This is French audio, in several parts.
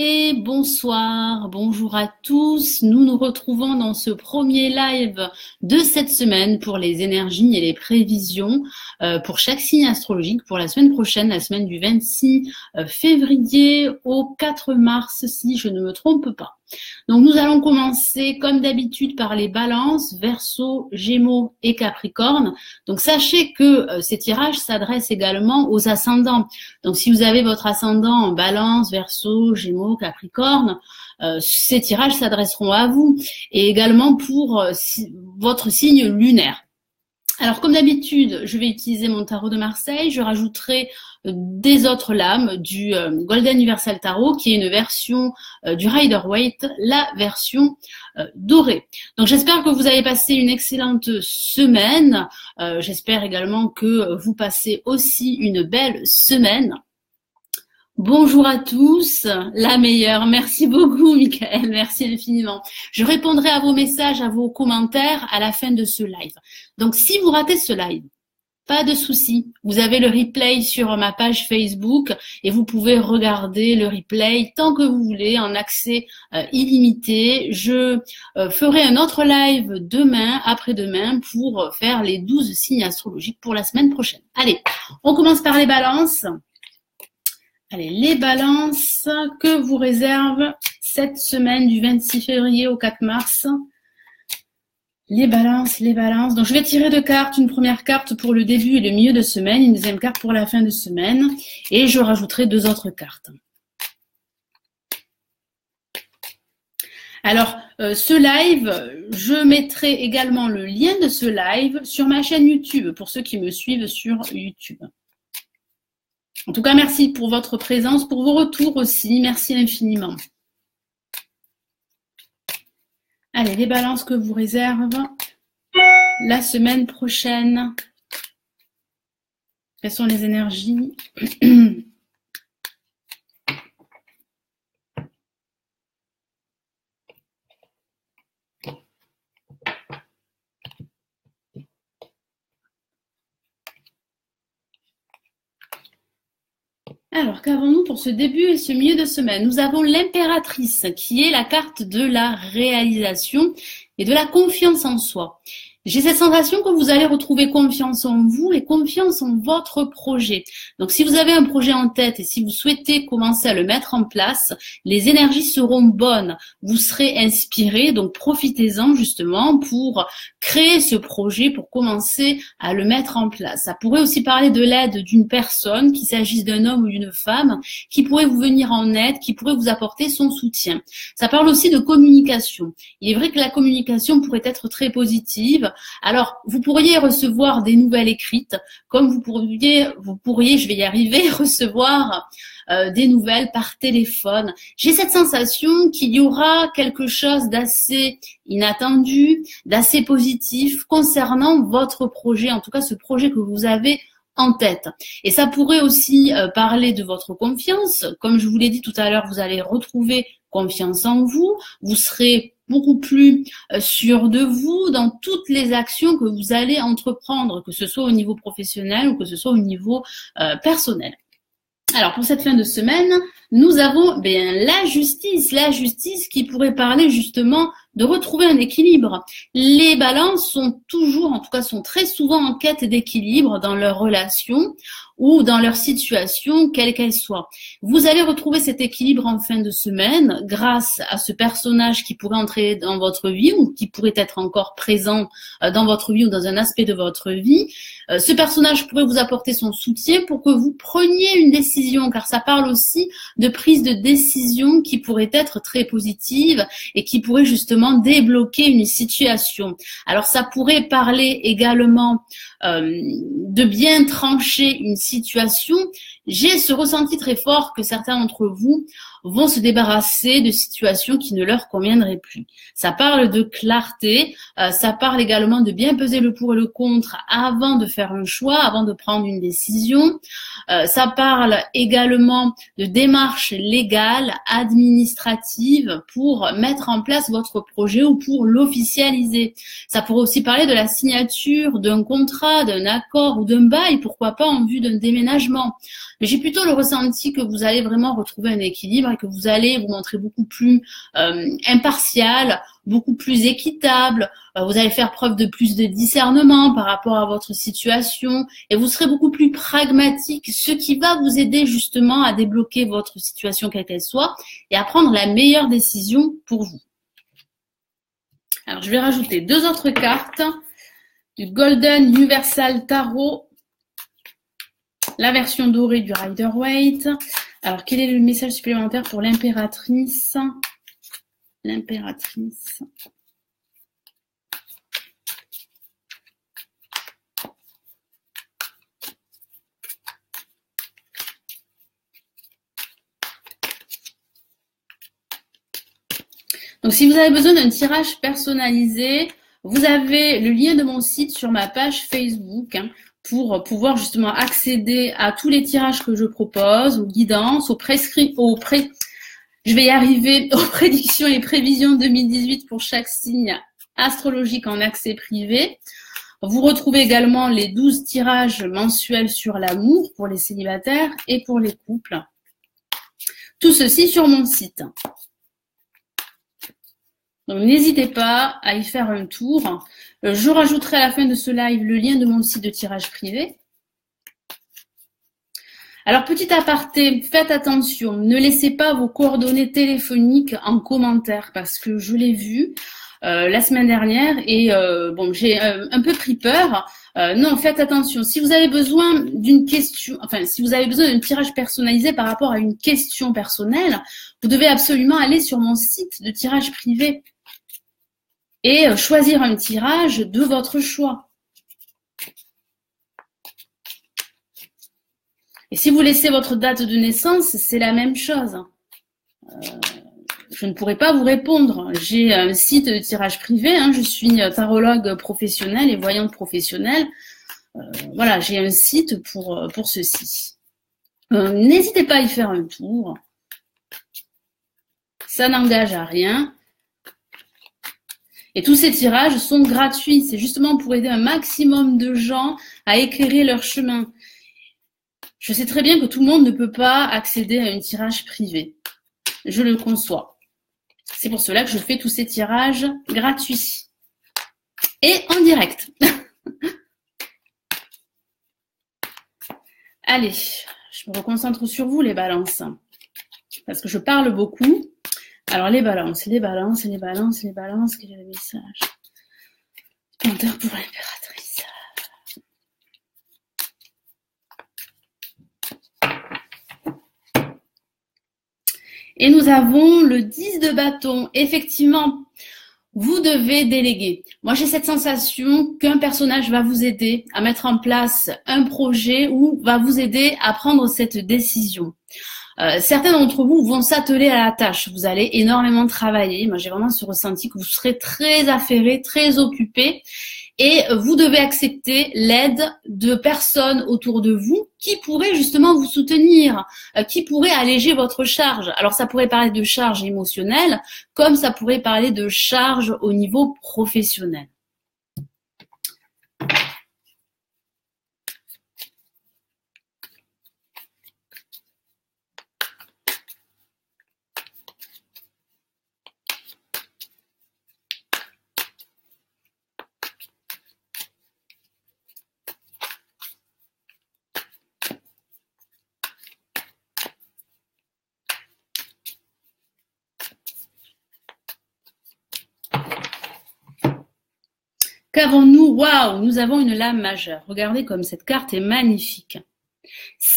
Et bonsoir, bonjour à tous. Nous nous retrouvons dans ce premier live de cette semaine pour les énergies et les prévisions pour chaque signe astrologique pour la semaine prochaine, la semaine du 26 février au 4 mars, si je ne me trompe pas. Donc nous allons commencer comme d'habitude par les balances, Verseau, Gémeaux et Capricorne. Donc sachez que ces tirages s'adressent également aux ascendants. Donc si vous avez votre ascendant en Balance, Verseau, Gémeaux, Capricorne, ces tirages s'adresseront à vous et également pour votre signe lunaire. Alors comme d'habitude, je vais utiliser mon tarot de Marseille, je rajouterai des autres lames du Golden Universal Tarot qui est une version du Rider-Waite, la version dorée. Donc j'espère que vous avez passé une excellente semaine, j'espère également que vous passez aussi une belle semaine. Bonjour à tous, la meilleure. Merci beaucoup, Michael. Merci infiniment. Je répondrai à vos messages, à vos commentaires à la fin de ce live. Donc, si vous ratez ce live, pas de souci. Vous avez le replay sur ma page Facebook et vous pouvez regarder le replay tant que vous voulez en accès illimité. Je ferai un autre live demain, après-demain, pour faire les 12 signes astrologiques pour la semaine prochaine. Allez, on commence par les balances. Allez, les balances que vous réserve cette semaine du 26 février au 4 mars. Les balances. Donc, je vais tirer deux cartes. Une première carte pour le début et le milieu de semaine. Une deuxième carte pour la fin de semaine. Et je rajouterai deux autres cartes. Alors, ce live, je mettrai également le lien de ce live sur ma chaîne YouTube pour ceux qui me suivent sur YouTube. En tout cas, merci pour votre présence, pour vos retours aussi. Merci infiniment. Allez, les balances que vous réserve la semaine prochaine. Quelles sont les énergies? Alors, qu'avons-nous pour ce début et ce milieu de semaine? Nous avons l'impératrice, qui est la carte de la réalisation et de la confiance en soi. J'ai cette sensation que vous allez retrouver confiance en vous et confiance en votre projet. Donc, si vous avez un projet en tête et si vous souhaitez commencer à le mettre en place, les énergies seront bonnes. Vous serez inspiré, donc profitez-en justement pour créer ce projet, pour commencer à le mettre en place. Ça pourrait aussi parler de l'aide d'une personne, qu'il s'agisse d'un homme ou d'une femme, qui pourrait vous venir en aide, qui pourrait vous apporter son soutien. Ça parle aussi de communication. Il est vrai que la communication pourrait être très positive. Alors, vous pourriez recevoir des nouvelles écrites, comme vous pourriez, je vais y arriver, recevoir des nouvelles par téléphone. J'ai cette sensation qu'il y aura quelque chose d'assez inattendu, d'assez positif concernant votre projet, en tout cas ce projet que vous avez en tête. Et ça pourrait aussi parler de votre confiance. Comme je vous l'ai dit tout à l'heure, vous allez retrouver confiance en vous, vous serez beaucoup plus sûr de vous dans toutes les actions que vous allez entreprendre, que ce soit au niveau professionnel ou que ce soit au niveau personnel. Alors, pour cette fin de semaine, nous avons la justice qui pourrait parler justement de retrouver un équilibre. Les balances sont toujours, en tout cas sont très souvent en quête d'équilibre dans leurs relations ou dans leur situation, quelle qu'elle soit. Vous allez retrouver cet équilibre en fin de semaine grâce à ce personnage qui pourrait entrer dans votre vie ou qui pourrait être encore présent dans votre vie ou dans un aspect de votre vie. Ce personnage pourrait vous apporter son soutien pour que vous preniez une décision, car ça parle aussi de prise de décision qui pourrait être très positive et qui pourrait justement débloquer une situation. Alors ça pourrait parler également de bien trancher une situation. J'ai ce ressenti très fort que certains d'entre vous vont se débarrasser de situations qui ne leur conviendraient plus. Ça parle de clarté, ça parle également de bien peser le pour et le contre avant de faire un choix, avant de prendre une décision. Ça parle également de démarches légales, administratives pour mettre en place votre projet ou pour l'officialiser. Ça pourrait aussi parler de la signature d'un contrat, d'un accord ou d'un bail, pourquoi pas en vue d'un déménagement. Mais j'ai plutôt le ressenti que vous allez vraiment retrouver un équilibre et que vous allez vous montrer beaucoup plus impartial, beaucoup plus équitable. Vous allez faire preuve de plus de discernement par rapport à votre situation et vous serez beaucoup plus pragmatique, ce qui va vous aider justement à débloquer votre situation quelle qu'elle soit et à prendre la meilleure décision pour vous. Alors, je vais rajouter 2 autres cartes du Golden Universal Tarot, la version dorée du Rider-Waite. Alors, quel est le message supplémentaire pour l'impératrice? L'impératrice. Donc, si vous avez besoin d'un tirage personnalisé, vous avez le lien de mon site sur ma page Facebook pour pouvoir justement accéder à tous les tirages que je propose, aux guidances, je vais y arriver, aux prédictions et prévisions 2018 pour chaque signe astrologique en accès privé. Vous retrouvez également les 12 tirages mensuels sur l'amour pour les célibataires et pour les couples. Tout ceci sur mon site. Donc, n'hésitez pas à y faire un tour. Je rajouterai à la fin de ce live le lien de mon site de tirage privé. Alors, petit aparté, faites attention. Ne laissez pas vos coordonnées téléphoniques en commentaire parce que je l'ai vu la semaine dernière et bon, j'ai un peu pris peur. Non, faites attention. Si vous avez besoin d'une question, enfin, si vous avez besoin d'un tirage personnalisé par rapport à une question personnelle, vous devez absolument aller sur mon site de tirage privé et choisir un tirage de votre choix. Et si vous laissez votre date de naissance, c'est la même chose. Je ne pourrai pas vous répondre. J'ai un site de tirage privé, je suis tarologue professionnelle et voyante professionnelle. Voilà, j'ai un site pour ceci. N'hésitez pas à y faire un tour. Ça n'engage à rien. Et tous ces tirages sont gratuits. C'est justement pour aider un maximum de gens à éclairer leur chemin. Je sais très bien que tout le monde ne peut pas accéder à un tirage privé. Je le conçois. C'est pour cela que je fais tous ces tirages gratuits. Et en direct. Allez, je me reconcentre sur vous les balances. Parce que je parle beaucoup. Alors les balances, quel est le message supplémentaire pour l'impératrice? Et nous avons le 10 de bâton. Effectivement, vous devez déléguer. Moi, j'ai cette sensation qu'un personnage va vous aider à mettre en place un projet ou va vous aider à prendre cette décision. Certains d'entre vous vont s'atteler à la tâche. Vous allez énormément travailler. Moi, j'ai vraiment ce ressenti que vous serez très affairés, très occupés. Et vous devez accepter l'aide de personnes autour de vous qui pourraient justement vous soutenir, qui pourraient alléger votre charge. Alors, ça pourrait parler de charge émotionnelle, comme ça pourrait parler de charge au niveau professionnel. Qu'avons-nous? Waouh, nous avons une lame majeure. Regardez comme cette carte est magnifique.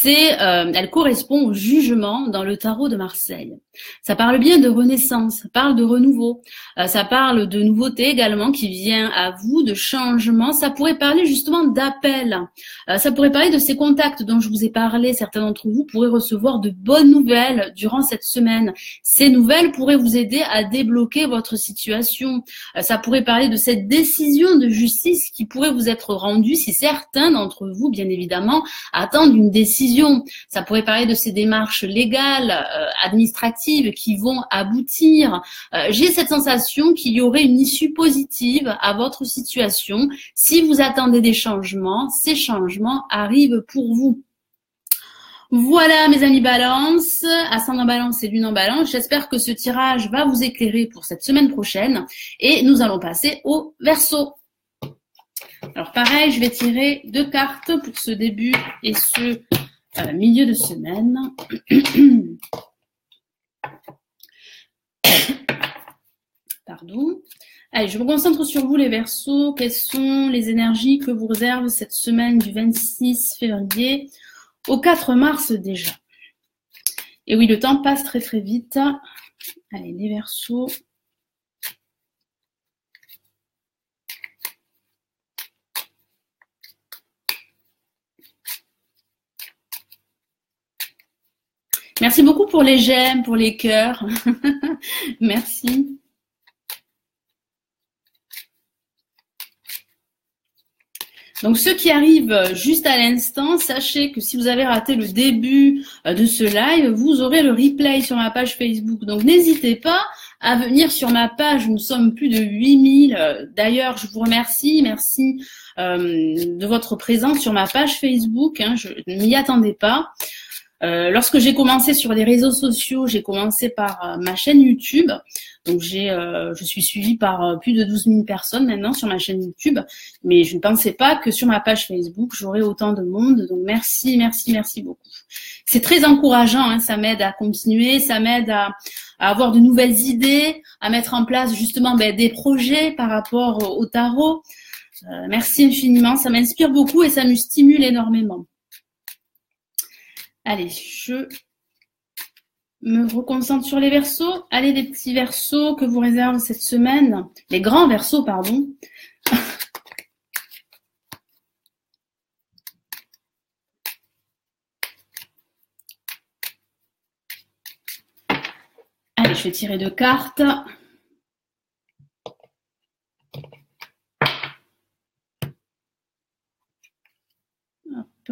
Elle correspond au jugement dans le tarot de Marseille. Ça parle bien de renaissance, ça parle de renouveau, ça parle de nouveauté également qui vient à vous, de changement. Ça pourrait parler justement d'appel, ça pourrait parler de ces contacts dont je vous ai parlé. Certains d'entre vous pourraient recevoir de bonnes nouvelles durant cette semaine. Ces nouvelles pourraient vous aider à débloquer votre situation. Ça pourrait parler de cette décision de justice qui pourrait vous être rendue si certains d'entre vous, bien évidemment, attendent une décision. Ça pourrait parler de ces démarches légales, administratives qui vont aboutir. J'ai cette sensation qu'il y aurait une issue positive à votre situation. Si vous attendez des changements, ces changements arrivent pour vous. Voilà mes amis Balance, ascendant Balance et Lune en Balance. J'espère que ce tirage va vous éclairer pour cette semaine prochaine. Et nous allons passer au Verseau. Alors pareil, je vais tirer 2 cartes pour ce début et ce milieu de semaine. Pardon. Allez, je me concentre sur vous les Verseaux. Quelles sont les énergies que vous réserve cette semaine du 26 février au 4 mars déjà? Et oui, le temps passe très très vite. Allez, les Verseaux. Merci beaucoup pour les j'aime, pour les cœurs. Merci. Donc ceux qui arrivent juste à l'instant, sachez que si vous avez raté le début de ce live, vous aurez le replay sur ma page Facebook. Donc n'hésitez pas à venir sur ma page, nous sommes plus de 8000. D'ailleurs, je vous remercie, merci de votre présence sur ma page Facebook. Je ne m'y attendais pas. Lorsque j'ai commencé sur les réseaux sociaux, j'ai commencé par ma chaîne YouTube. Donc je suis suivie par plus de 12 000 personnes maintenant sur ma chaîne YouTube. Mais je ne pensais pas que sur ma page Facebook, j'aurais autant de monde. Donc merci, merci, merci beaucoup. C'est très encourageant, ça m'aide à continuer, ça m'aide à avoir de nouvelles idées, à mettre en place justement des projets par rapport au tarot. Merci infiniment, ça m'inspire beaucoup et ça me stimule énormément. Allez, je me reconcentre sur les Verseaux. Allez, les petits Verseaux que vous réserve cette semaine. Les grands Verseaux, pardon. Allez, je vais tirer 2 cartes. Hop.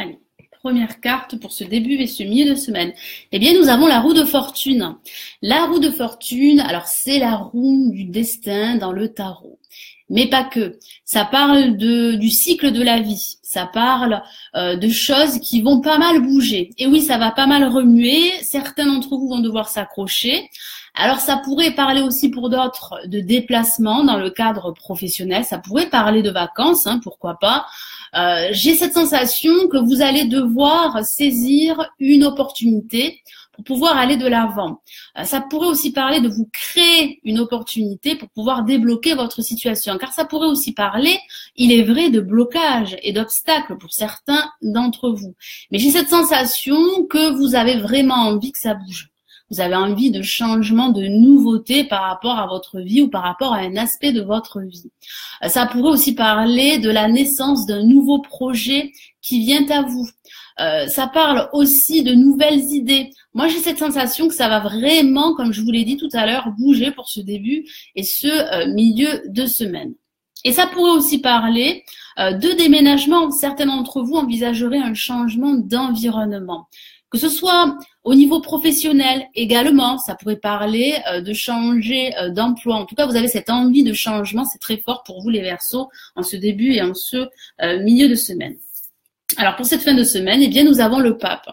Allez, première carte pour ce début et ce milieu de semaine. Eh bien, nous avons la roue de fortune. La roue de fortune, alors c'est la roue du destin dans le tarot. Mais pas que. Ça parle du cycle de la vie. Ça parle de choses qui vont pas mal bouger. Et oui, ça va pas mal remuer. Certains d'entre vous vont devoir s'accrocher. Alors, ça pourrait parler aussi pour d'autres de déplacement dans le cadre professionnel. Ça pourrait parler de vacances, pourquoi pas. J'ai cette sensation que vous allez devoir saisir une opportunité pour pouvoir aller de l'avant. Ça pourrait aussi parler de vous créer une opportunité pour pouvoir débloquer votre situation. Car ça pourrait aussi parler, il est vrai, de blocage et d'obstacles pour certains d'entre vous. Mais j'ai cette sensation que vous avez vraiment envie que ça bouge. Vous avez envie de changement, de nouveauté par rapport à votre vie ou par rapport à un aspect de votre vie. Ça pourrait aussi parler de la naissance d'un nouveau projet qui vient à vous. Ça parle aussi de nouvelles idées. Moi, j'ai cette sensation que ça va vraiment, comme je vous l'ai dit tout à l'heure, bouger pour ce début et ce milieu de semaine. Et ça pourrait aussi parler de déménagement. Certains d'entre vous envisageraient un changement d'environnement. Que ce soit au niveau professionnel également, ça pourrait parler de changer d'emploi. En tout cas, vous avez cette envie de changement, c'est très fort pour vous les Verseaux en ce début et en ce milieu de semaine. Alors pour cette fin de semaine, eh bien nous avons le pape.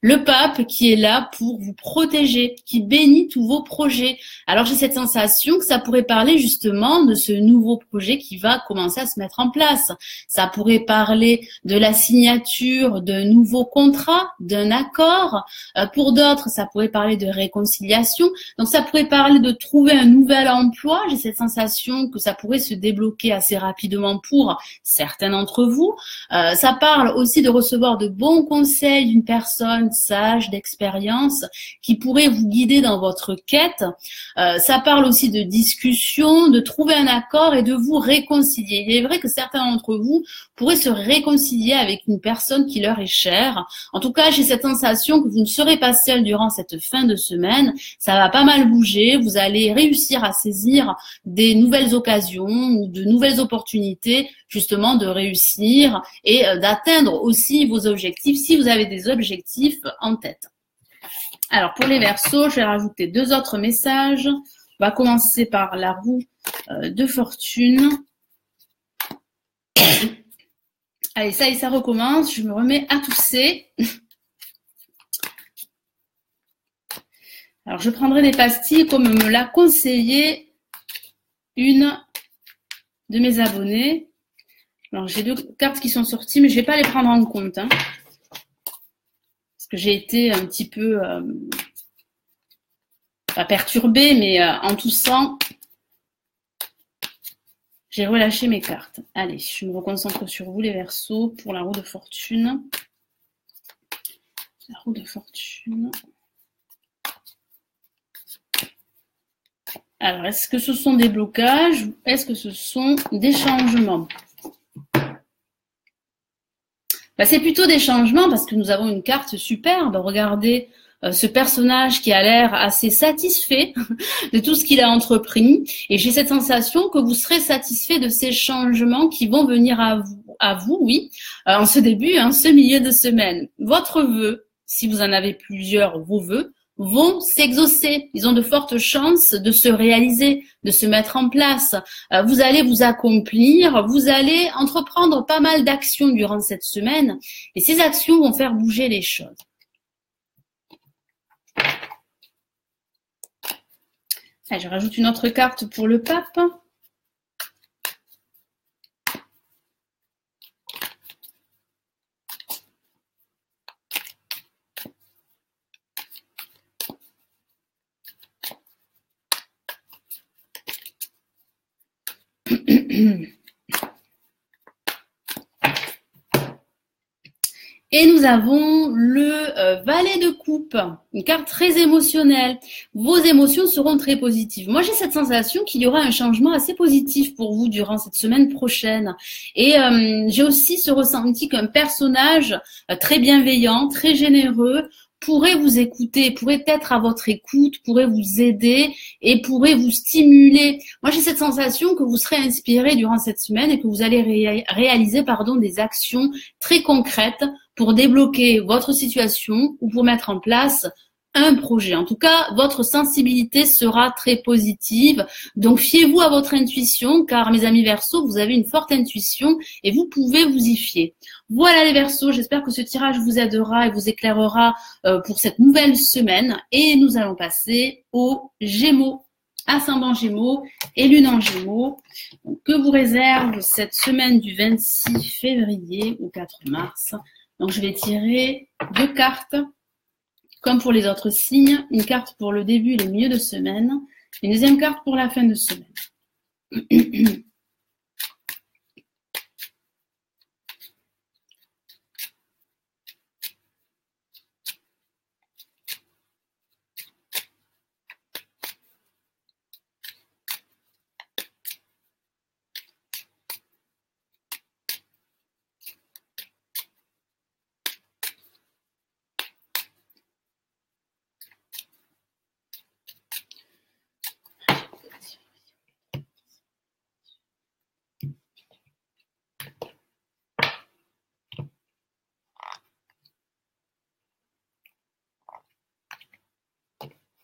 Le pape qui est là pour vous protéger, qui bénit tous vos projets. Alors j'ai cette sensation que ça pourrait parler justement de ce nouveau projet qui va commencer à se mettre en place. Ça pourrait parler de la signature d'un nouveau contrat, d'un accord. Pour d'autres, ça pourrait parler de réconciliation. Donc ça pourrait parler de trouver un nouvel emploi. J'ai cette sensation que ça pourrait se débloquer assez rapidement pour certains d'entre vous. Ça parle aussi de recevoir de bons conseils d'une personne sage, d'expérience, qui pourrait vous guider dans votre quête. Ça parle aussi de discussion, de trouver un accord et de vous réconcilier. Il est vrai que certains d'entre vous pourraient se réconcilier avec une personne qui leur est chère. En tout cas, j'ai cette sensation que vous ne serez pas seul durant cette fin de semaine. Ça va pas mal bouger. Vous allez réussir à saisir des nouvelles occasions ou de nouvelles opportunités justement de réussir et d'atteindre aussi vos objectifs si vous avez des objectifs en tête. Alors pour les Verseaux, je vais rajouter 2 autres messages. On va commencer par la roue de fortune. Allez, ça y est, ça recommence. Je me remets à tousser. Alors, je prendrai des pastilles comme me l'a conseillé une de mes abonnées. Alors, j'ai 2 cartes qui sont sorties, mais je ne vais pas les prendre en compte. Hein, parce que j'ai été un petit peu, pas perturbée, mais en toussant, j'ai relâché mes cartes. Allez, je me reconcentre sur vous, les Verseaux, pour la roue de fortune. La roue de fortune. Alors, est-ce que ce sont des blocages ou est-ce que ce sont des changements? C'est plutôt des changements parce que nous avons une carte superbe. Regardez ce personnage qui a l'air assez satisfait de tout ce qu'il a entrepris. Et j'ai cette sensation que vous serez satisfait de ces changements qui vont venir à vous, oui, en ce début, ce milieu de semaine. Votre vœu, si vous en avez plusieurs, vos vœux, vont s'exaucer. Ils ont de fortes chances de se réaliser, de se mettre en place. Vous allez vous accomplir, vous allez entreprendre pas mal d'actions durant cette semaine et ces actions vont faire bouger les choses. Allez, je rajoute une autre carte pour le pape. Et nous avons le valet de coupe, une carte très émotionnelle. Vos émotions seront très positives. Moi, j'ai cette sensation qu'il y aura un changement assez positif pour vous durant cette semaine prochaine. Et j'ai aussi ce ressenti qu'un personnage très bienveillant, très généreux, pourrait vous écouter, pourrait être à votre écoute, pourrait vous aider et pourrait vous stimuler. Moi, j'ai cette sensation que vous serez inspiré durant cette semaine et que vous allez réaliser des actions très concrètes pour débloquer votre situation ou pour mettre en place un projet. En tout cas, votre sensibilité sera très positive. Donc, fiez-vous à votre intuition, car mes amis Verseaux, vous avez une forte intuition et vous pouvez vous y fier. Voilà les Verseaux, j'espère que ce tirage vous aidera et vous éclairera pour cette nouvelle semaine. Et nous allons passer aux Gémeaux, ascendant Gémeaux et lune en Gémeaux. Donc, que vous réserve cette semaine du 26 février au 4 mars. Donc, je vais tirer 2 cartes. Comme pour les autres signes, une carte pour le début et le milieu de semaine, une deuxième carte pour la fin de semaine.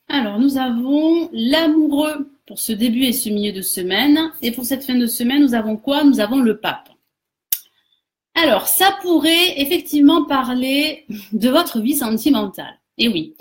Alors, nous avons l'amoureux pour ce début et ce milieu de semaine. Et pour cette fin de semaine, nous avons quoi? Nous avons le pape. Alors, ça pourrait effectivement parler de votre vie sentimentale. Et oui,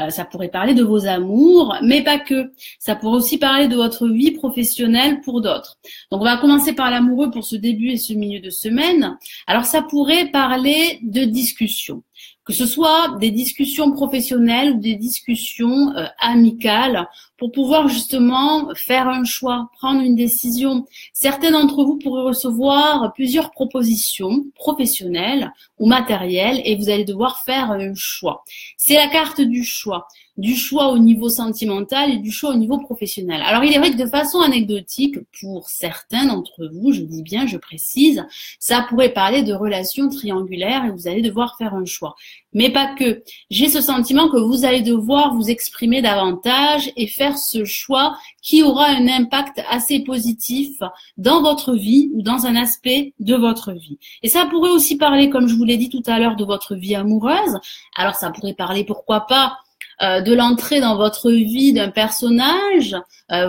ça pourrait parler de vos amours, mais pas que. Ça pourrait aussi parler de votre vie professionnelle pour d'autres. Donc, on va commencer par l'amoureux pour ce début et ce milieu de semaine. Alors, ça pourrait parler de discussions. Que ce soit des discussions professionnelles ou des discussions amicales pour pouvoir justement faire un choix, prendre une décision. Certains d'entre vous pourraient recevoir plusieurs propositions professionnelles ou matérielles et vous allez devoir faire un choix. C'est la carte du choix au niveau sentimental et du choix au niveau professionnel. Alors, il est vrai que de façon anecdotique, pour certains d'entre vous, je dis bien, je précise, ça pourrait parler de relations triangulaires et vous allez devoir faire un choix. Mais pas que. J'ai ce sentiment que vous allez devoir vous exprimer davantage et faire ce choix qui aura un impact assez positif dans votre vie ou dans un aspect de votre vie. Et ça pourrait aussi parler, comme je vous l'ai dit tout à l'heure, de votre vie amoureuse. Alors, ça pourrait parler, pourquoi pas, de l'entrée dans votre vie d'un personnage.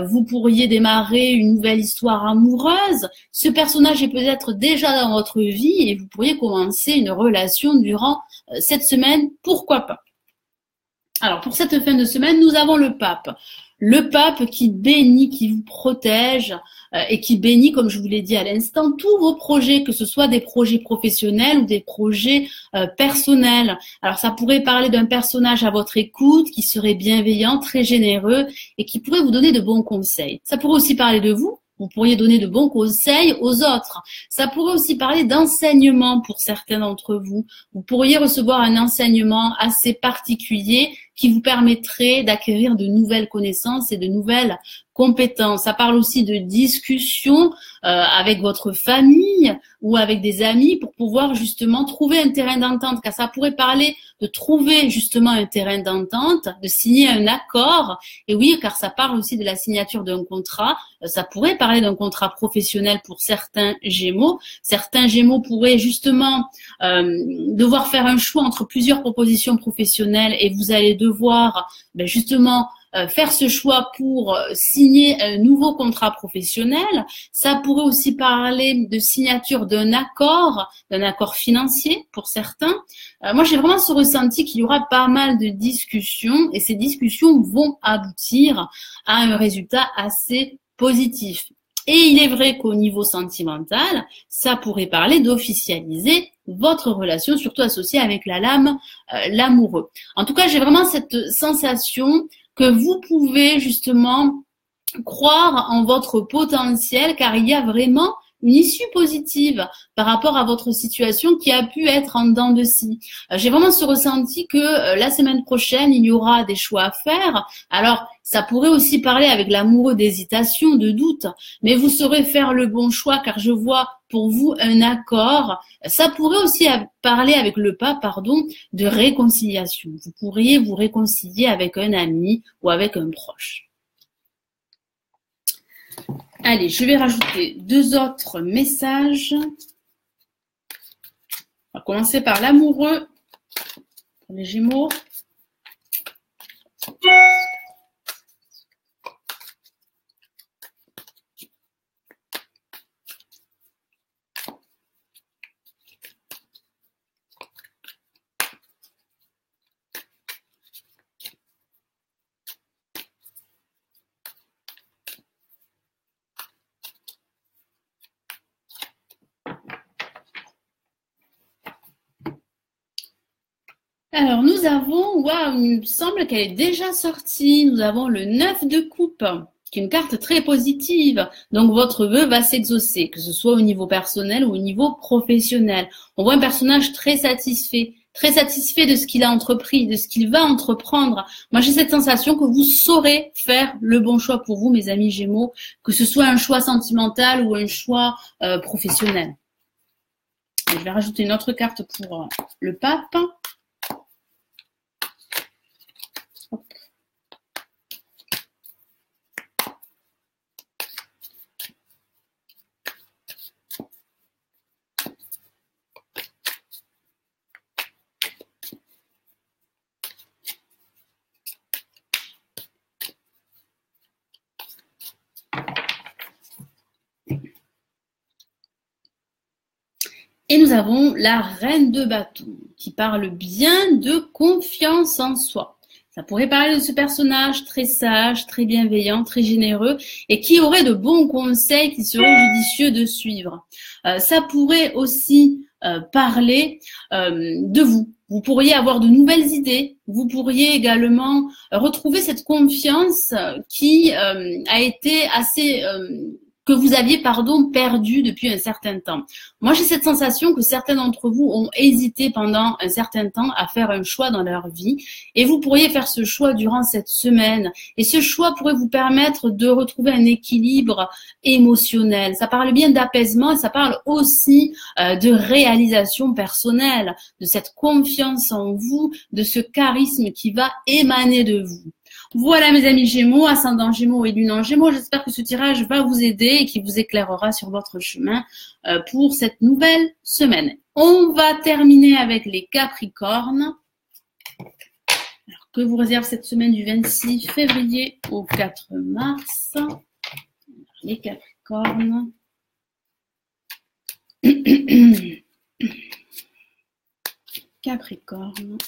Vous pourriez démarrer une nouvelle histoire amoureuse. Ce personnage est peut-être déjà dans votre vie et vous pourriez commencer une relation durant cette semaine, pourquoi pas. Alors, pour cette fin de semaine, nous avons le pape. Le pape qui bénit, qui vous protège et qui bénit, comme je vous l'ai dit à l'instant, tous vos projets, que ce soit des projets professionnels ou des projets personnels. Alors, ça pourrait parler d'un personnage à votre écoute qui serait bienveillant, très généreux et qui pourrait vous donner de bons conseils. Ça pourrait aussi parler de vous. Vous pourriez donner de bons conseils aux autres. Ça pourrait aussi parler d'enseignement pour certains d'entre vous. Vous pourriez recevoir un enseignement assez particulier qui vous permettrait d'acquérir de nouvelles connaissances et de nouvelles compétences. Ça parle aussi de discussions avec votre famille ou avec des amis pour pouvoir justement trouver un terrain d'entente, car ça pourrait parler de trouver justement un terrain d'entente, de signer un accord. Et oui, car ça parle aussi de la signature d'un contrat. Ça pourrait parler d'un contrat professionnel pour certains Gémeaux. Certains Gémeaux pourraient justement devoir faire un choix entre plusieurs propositions professionnelles et vous allez devoir justement faire ce choix pour signer un nouveau contrat professionnel. Ça pourrait aussi parler de signature d'un accord financier pour certains. Moi, j'ai vraiment ce ressenti qu'il y aura pas mal de discussions et ces discussions vont aboutir à un résultat assez positif. Et il est vrai qu'au niveau sentimental, ça pourrait parler d'officialiser votre relation, surtout associée avec la lame, l'amoureux. En tout cas, j'ai vraiment cette sensation que vous pouvez justement croire en votre potentiel, car il y a vraiment une issue positive par rapport à votre situation qui a pu être en dents de scie. J'ai vraiment ce ressenti que la semaine prochaine, il y aura des choix à faire. Alors, ça pourrait aussi parler avec l'amoureux d'hésitation, de doute, mais vous saurez faire le bon choix car je vois pour vous un accord. Ça pourrait aussi parler avec le pape, de réconciliation. Vous pourriez vous réconcilier avec un ami ou avec un proche. Allez, je vais rajouter 2 autres messages. On va commencer par l'amoureux pour les Gémeaux. Alors, nous avons, il me semble qu'elle est déjà sortie. Nous avons le 9 de coupe, qui est une carte très positive. Donc, votre vœu va s'exaucer, que ce soit au niveau personnel ou au niveau professionnel. On voit un personnage très satisfait de ce qu'il a entrepris, de ce qu'il va entreprendre. Moi, j'ai cette sensation que vous saurez faire le bon choix pour vous, mes amis Gémeaux, que ce soit un choix sentimental ou un choix professionnel. Et je vais rajouter une autre carte pour le pape. Et nous avons la reine de bâton qui parle bien de confiance en soi. Ça pourrait parler de ce personnage très sage, très bienveillant, très généreux et qui aurait de bons conseils qui seraient judicieux de suivre. Ça pourrait aussi parler de vous. Vous pourriez avoir de nouvelles idées. Vous pourriez également retrouver cette confiance qui a été assez que vous aviez perdu depuis un certain temps. Moi, j'ai cette sensation que certains d'entre vous ont hésité pendant un certain temps à faire un choix dans leur vie et vous pourriez faire ce choix durant cette semaine. Et ce choix pourrait vous permettre de retrouver un équilibre émotionnel. Ça parle bien d'apaisement et ça parle aussi de réalisation personnelle, de cette confiance en vous, de ce charisme qui va émaner de vous. Voilà mes amis Gémeaux, ascendant Gémeaux et lune en Gémeaux, j'espère que ce tirage va vous aider et qu'il vous éclairera sur votre chemin pour cette nouvelle semaine. On va terminer avec les Capricornes. Alors, que vous réserve cette semaine du 26 février au 4 mars. Les Capricornes. Capricorne.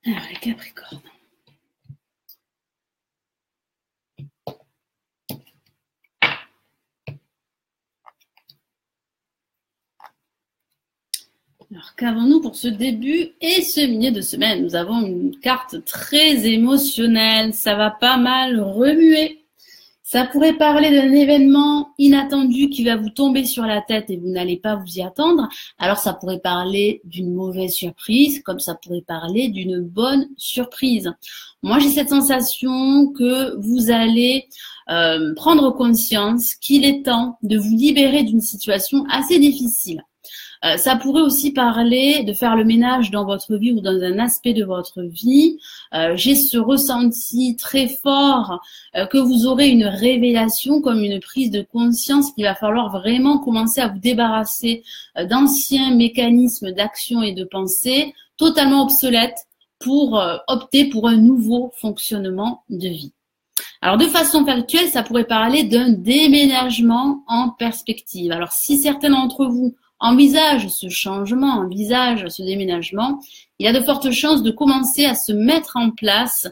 Alors, les Capricornes. Alors, qu'avons-nous pour ce début et ce milieu de semaine? Nous avons une carte très émotionnelle. Ça va pas mal remuer. Ça pourrait parler d'un événement inattendu qui va vous tomber sur la tête et vous n'allez pas vous y attendre. Alors ça pourrait parler d'une mauvaise surprise, comme ça pourrait parler d'une bonne surprise. Moi, j'ai cette sensation que vous allez prendre conscience qu'il est temps de vous libérer d'une situation assez difficile. Ça pourrait aussi parler de faire le ménage dans votre vie ou dans un aspect de votre vie. J'ai ce ressenti très fort que vous aurez une révélation comme une prise de conscience qu'il va falloir vraiment commencer à vous débarrasser d'anciens mécanismes d'action et de pensée totalement obsolètes pour opter pour un nouveau fonctionnement de vie. Alors, de façon factuelle, ça pourrait parler d'un déménagement en perspective. Alors, si certains d'entre vous envisagent ce changement, envisagent ce déménagement, il y a de fortes chances de commencer à se mettre en place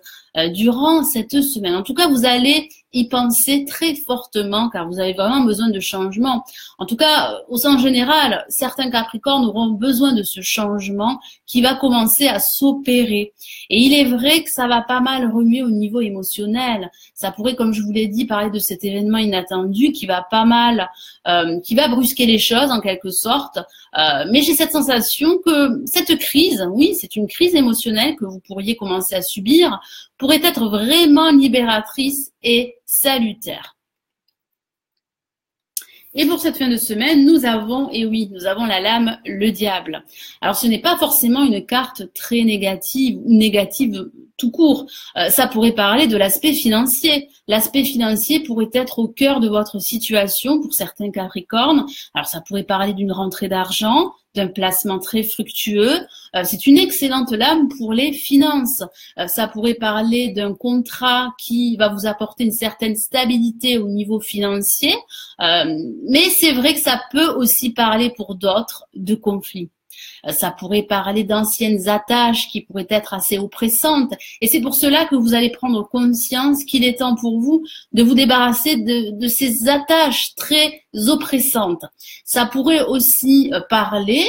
durant cette semaine. En tout cas, vous allez y penser très fortement car vous avez vraiment besoin de changement. En tout cas, au sens général, certains Capricornes auront besoin de ce changement qui va commencer à s'opérer. Et il est vrai que ça va pas mal remuer au niveau émotionnel. Ça pourrait, comme je vous l'ai dit, parler de cet événement inattendu qui va pas mal, qui va brusquer les choses en quelque sorte. Mais j'ai cette sensation que cette crise, oui, c'est une crise émotionnelle que vous pourriez commencer à subir, pourrait être vraiment libératrice et salutaire. Et pour cette fin de semaine, nous avons la lame, le diable. Alors ce n'est pas forcément une carte très négative ou négative tout court. Ça pourrait parler de l'aspect financier. L'aspect financier pourrait être au cœur de votre situation pour certains Capricornes. Alors ça pourrait parler d'une rentrée d'argent, d'un placement très fructueux. C'est une excellente lame pour les finances. Ça pourrait parler d'un contrat qui va vous apporter une certaine stabilité au niveau financier. Mais c'est vrai que ça peut aussi parler pour d'autres de conflits. Ça pourrait parler d'anciennes attaches qui pourraient être assez oppressantes. Et c'est pour cela que vous allez prendre conscience qu'il est temps pour vous de vous débarrasser de ces attaches très oppressantes. Ça pourrait aussi parler,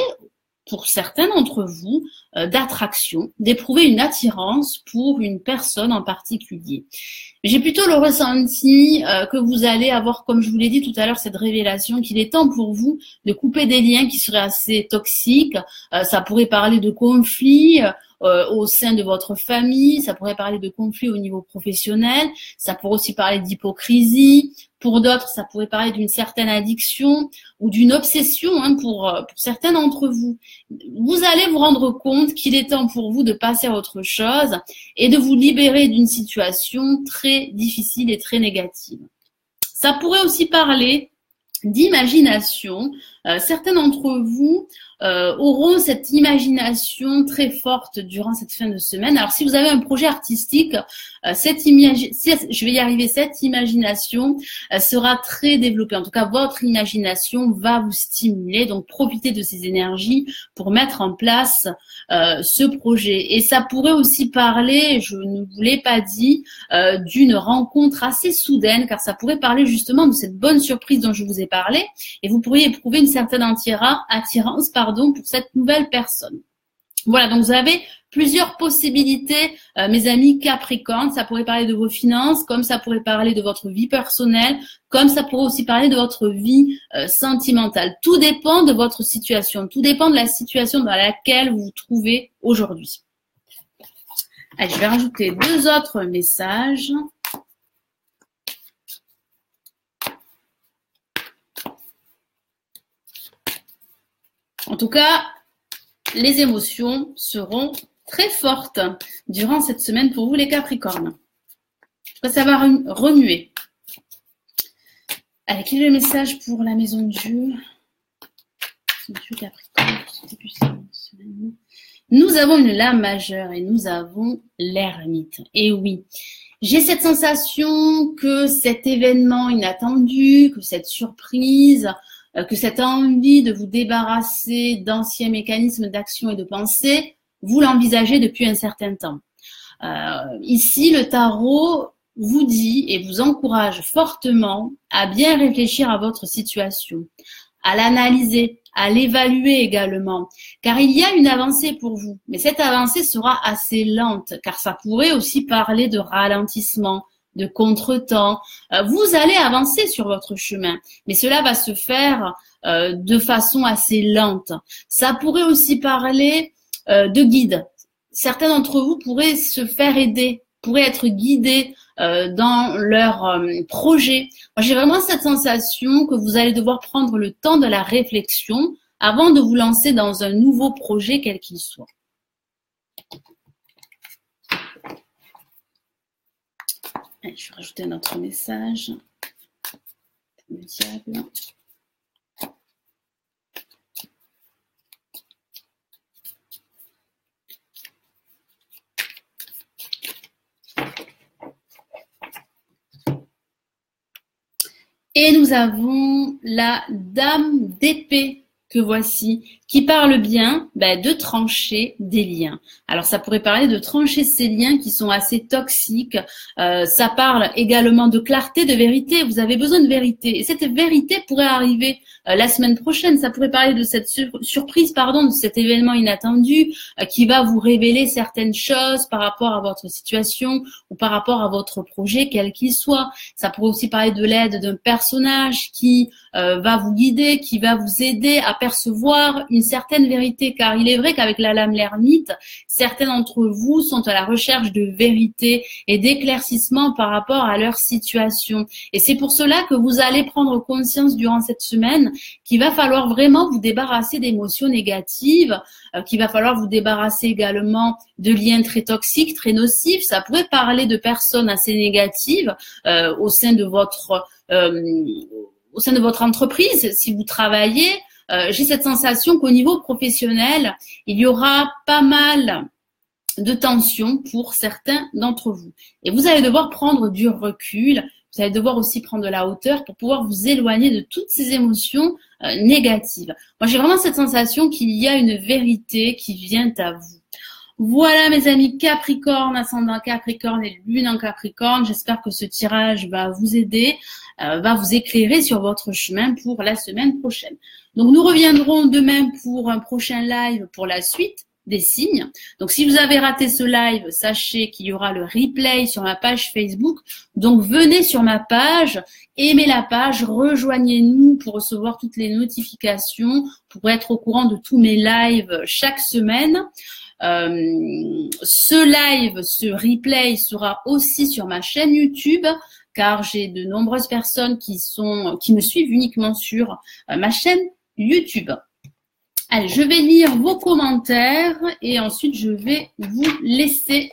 pour certains d'entre vous, d'attraction, d'éprouver une attirance pour une personne en particulier. J'ai plutôt le ressenti que vous allez avoir, comme je vous l'ai dit tout à l'heure, cette révélation qu'il est temps pour vous de couper des liens qui seraient assez toxiques. Ça pourrait parler de conflits au sein de votre famille, ça pourrait parler de conflits au niveau professionnel, ça pourrait aussi parler d'hypocrisie. Pour d'autres, ça pourrait parler d'une certaine addiction ou d'une obsession pour certains d'entre vous. Vous allez vous rendre compte qu'il est temps pour vous de passer à autre chose et de vous libérer d'une situation très difficile et très négative. Ça pourrait aussi parler d'imagination. Certains d'entre vous auront cette imagination très forte durant cette fin de semaine. Alors, si vous avez un projet artistique, cette imagination sera très développée. En tout cas, votre imagination va vous stimuler. Donc, profitez de ces énergies pour mettre en place ce projet. Et ça pourrait aussi parler, je ne vous l'ai pas dit, d'une rencontre assez soudaine, car ça pourrait parler justement de cette bonne surprise dont je vous ai parlé. Et vous pourriez éprouver une certaine attirance, pour cette nouvelle personne. Voilà, donc vous avez plusieurs possibilités, mes amis Capricorne. Ça pourrait parler de vos finances, comme ça pourrait parler de votre vie personnelle, comme ça pourrait aussi parler de votre vie sentimentale. Tout dépend de votre situation, tout dépend de la situation dans laquelle vous vous trouvez aujourd'hui. Allez, je vais rajouter 2 autres messages. En tout cas, les émotions seront très fortes durant cette semaine pour vous les Capricornes. Ça va remuer. Allez, quel est le message pour la maison de Dieu? Dieu Capricorne, nous avons une lame majeure et nous avons l'ermite. Et oui, j'ai cette sensation que cet événement inattendu, que cette surprise, que cette envie de vous débarrasser d'anciens mécanismes d'action et de pensée, vous l'envisagez depuis un certain temps. Ici, le tarot vous dit et vous encourage fortement à bien réfléchir à votre situation, à l'analyser, à l'évaluer également, car il y a une avancée pour vous. Mais cette avancée sera assez lente, car ça pourrait aussi parler de ralentissement, de contretemps. Vous allez avancer sur votre chemin, mais cela va se faire de façon assez lente. Ça pourrait aussi parler de guide. Certains d'entre vous pourraient se faire aider, pourraient être guidés dans leur projet. Moi, j'ai vraiment cette sensation que vous allez devoir prendre le temps de la réflexion avant de vous lancer dans un nouveau projet, quel qu'il soit. Allez, je vais rajouter un autre message. Le diable. Et nous avons la dame d'épée que voici, qui parle bien de trancher des liens. Alors ça pourrait parler de trancher ces liens qui sont assez toxiques. Ça parle également de clarté, de vérité. Vous avez besoin de vérité. Et cette vérité pourrait arriver la semaine prochaine. Ça pourrait parler de cette surprise, de cet événement inattendu qui va vous révéler certaines choses par rapport à votre situation ou par rapport à votre projet, quel qu'il soit. Ça pourrait aussi parler de l'aide d'un personnage qui va vous guider, qui va vous aider à percevoir une certaine vérité, car il est vrai qu'avec la lame l'ermite, certains d'entre vous sont à la recherche de vérité et d'éclaircissement par rapport à leur situation. Et c'est pour cela que vous allez prendre conscience durant cette semaine qu'il va falloir vraiment vous débarrasser d'émotions négatives, qu'il va falloir vous débarrasser également de liens très toxiques, très nocifs. Ça pourrait parler de personnes assez négatives au sein de votre entreprise, si vous travaillez. J'ai cette sensation qu'au niveau professionnel, il y aura pas mal de tensions pour certains d'entre vous. Et vous allez devoir prendre du recul, vous allez devoir aussi prendre de la hauteur pour pouvoir vous éloigner de toutes ces émotions négatives. Moi, j'ai vraiment cette sensation qu'il y a une vérité qui vient à vous. Voilà mes amis Capricorne, ascendant Capricorne et lune en Capricorne. J'espère que ce tirage va vous aider, va vous éclairer sur votre chemin pour la semaine prochaine. Donc nous reviendrons demain pour un prochain live pour la suite des signes. Donc si vous avez raté ce live, sachez qu'il y aura le replay sur ma page Facebook. Donc venez sur ma page, aimez la page, rejoignez-nous pour recevoir toutes les notifications, pour être au courant de tous mes lives chaque semaine. Ce live, ce replay sera aussi sur ma chaîne YouTube, car j'ai de nombreuses personnes qui me suivent uniquement sur ma chaîne YouTube. Allez, je vais lire vos commentaires et ensuite je vais vous laisser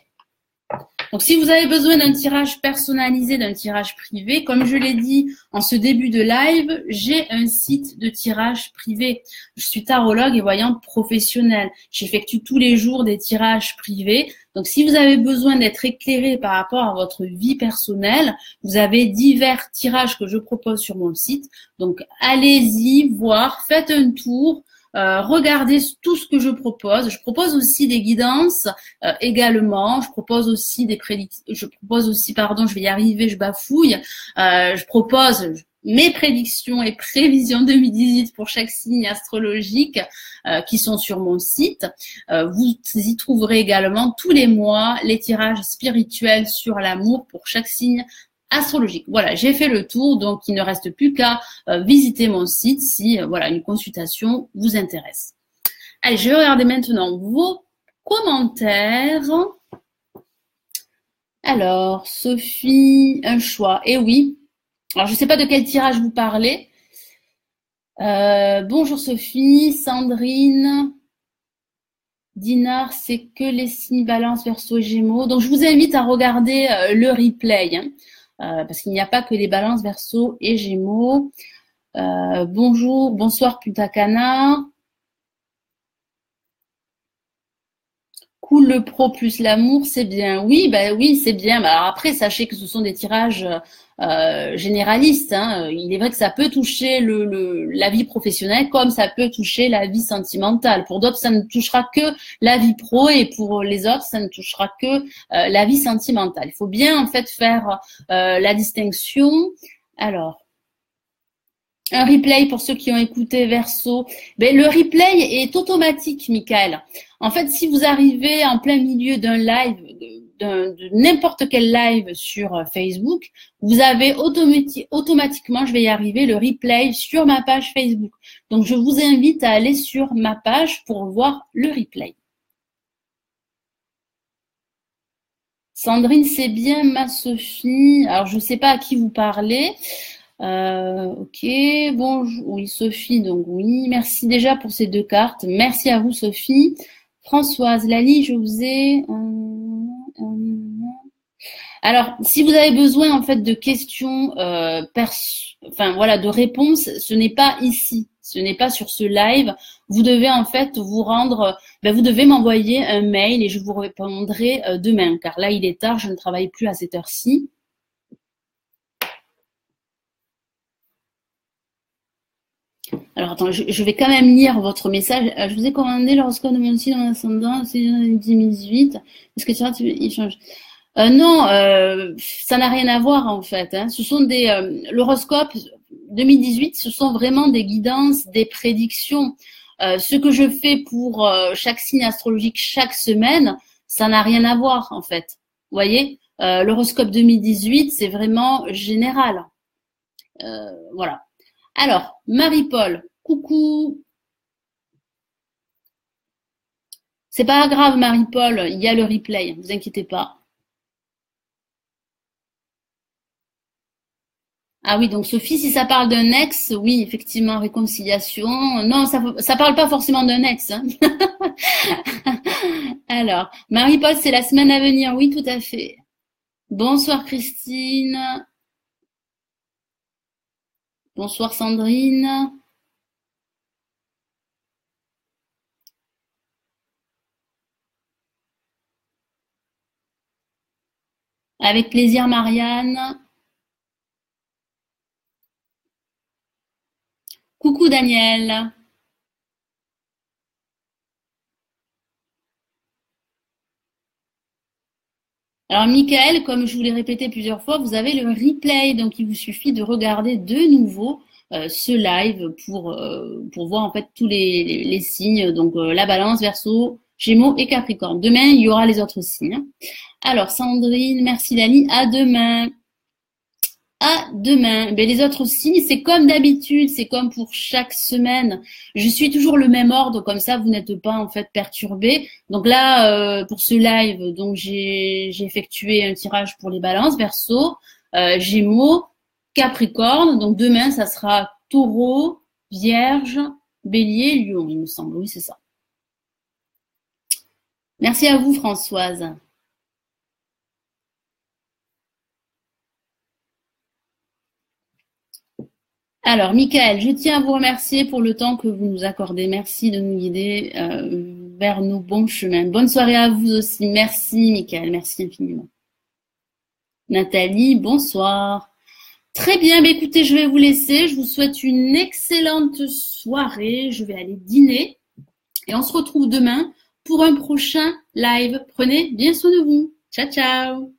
Donc, si vous avez besoin d'un tirage personnalisé, d'un tirage privé, comme je l'ai dit en ce début de live, j'ai un site de tirage privé. Je suis tarologue et voyante professionnelle. J'effectue tous les jours des tirages privés. Donc, si vous avez besoin d'être éclairé par rapport à votre vie personnelle, vous avez divers tirages que je propose sur mon site. Donc, allez-y, voir, faites un tour. Regardez tout ce que je propose. Je propose aussi des guidances également. Je propose aussi des prédictions. Je vais y arriver, je bafouille. Je propose mes prédictions et prévisions 2018 pour chaque signe astrologique qui sont sur mon site. Vous y trouverez également tous les mois les tirages spirituels sur l'amour pour chaque signe astrologique. Voilà, j'ai fait le tour, donc il ne reste plus qu'à visiter mon site si voilà une consultation vous intéresse. Allez, je vais regarder maintenant vos commentaires. Alors, Sophie, un choix. Eh oui. Alors, je ne sais pas de quel tirage vous parlez. Bonjour Sophie, Sandrine, Dinar, c'est que les signes Balance, Verseau, Gémeaux. Donc, je vous invite à regarder le replay. Hein. Parce qu'il n'y a pas que les balances Verseau et Gémeaux. Bonjour, bonsoir Punta Cana. Cool le pro plus l'amour, c'est bien. Oui, oui, c'est bien. Alors après, sachez que ce sont des tirages généralistes. Hein. Il est vrai que ça peut toucher la vie professionnelle comme ça peut toucher la vie sentimentale. Pour d'autres, ça ne touchera que la vie pro et pour les autres, ça ne touchera que la vie sentimentale. Il faut bien en fait faire la distinction. Alors, un replay pour ceux qui ont écouté Verseau. Le replay est automatique, Michael. En fait, si vous arrivez en plein milieu d'un live, de n'importe quel live sur Facebook, vous avez automatiquement, je vais y arriver, le replay sur ma page Facebook. Donc, je vous invite à aller sur ma page pour voir le replay. Sandrine, c'est bien, ma Sophie. Alors, je ne sais pas à qui vous parlez. Ok, bonjour, oui, Sophie, donc oui, merci déjà pour ces 2 cartes. Merci à vous, Sophie. Françoise, Lali, je vous ai... Alors, si vous avez besoin en fait de questions, de réponses, ce n'est pas ici, ce n'est pas sur ce live. Vous devez en fait vous rendre, vous devez m'envoyer un mail et je vous répondrai demain, car là il est tard, je ne travaille plus à cette heure-ci. Alors, attends, je vais quand même lire votre message. Je vous ai commandé l'horoscope de mon signe dans l'ascendant, c'est 2018. Est-ce que tu vois, il change? Non, ça n'a rien à voir en fait. Hein. Ce sont l'horoscope 2018, ce sont vraiment des guidances, des prédictions. Ce que je fais pour chaque signe astrologique chaque semaine, ça n'a rien à voir en fait. Vous voyez, l'horoscope 2018, c'est vraiment général. Voilà. Alors, Marie-Paul, coucou. C'est pas grave, Marie-Paul, il y a le replay, ne vous inquiétez pas. Ah oui, donc Sophie, si ça parle d'un ex, oui, effectivement, réconciliation. Non, ça parle pas forcément d'un ex. Hein. Alors, Marie-Paul, c'est la semaine à venir, oui, tout à fait. Bonsoir Christine. Bonsoir Sandrine. Avec plaisir Marianne. Coucou Daniel. Alors Michael, comme je vous l'ai répété plusieurs fois, vous avez le replay, donc il vous suffit de regarder de nouveau ce live pour voir en fait tous les signes, donc la Balance, Verseau, Gémeaux et Capricorne. Demain, il y aura les autres signes. Alors Sandrine, merci Lani, à demain. À demain. Les autres signes, c'est comme d'habitude, c'est comme pour chaque semaine. Je suis toujours le même ordre, comme ça vous n'êtes pas en fait perturbés. Donc là, pour ce live, donc j'ai effectué un tirage pour les balances, Verseau, Gémeaux, Capricorne. Donc demain, ça sera Taureau, Vierge, Bélier, Lion, il me semble. Oui, c'est ça. Merci à vous, Françoise. Alors, Michael, je tiens à vous remercier pour le temps que vous nous accordez. Merci de nous guider vers nos bons chemins. Bonne soirée à vous aussi. Merci, Michael. Merci infiniment. Nathalie, bonsoir. Très bien, mais écoutez, je vais vous laisser. Je vous souhaite une excellente soirée. Je vais aller dîner. Et on se retrouve demain pour un prochain live. Prenez bien soin de vous. Ciao, ciao.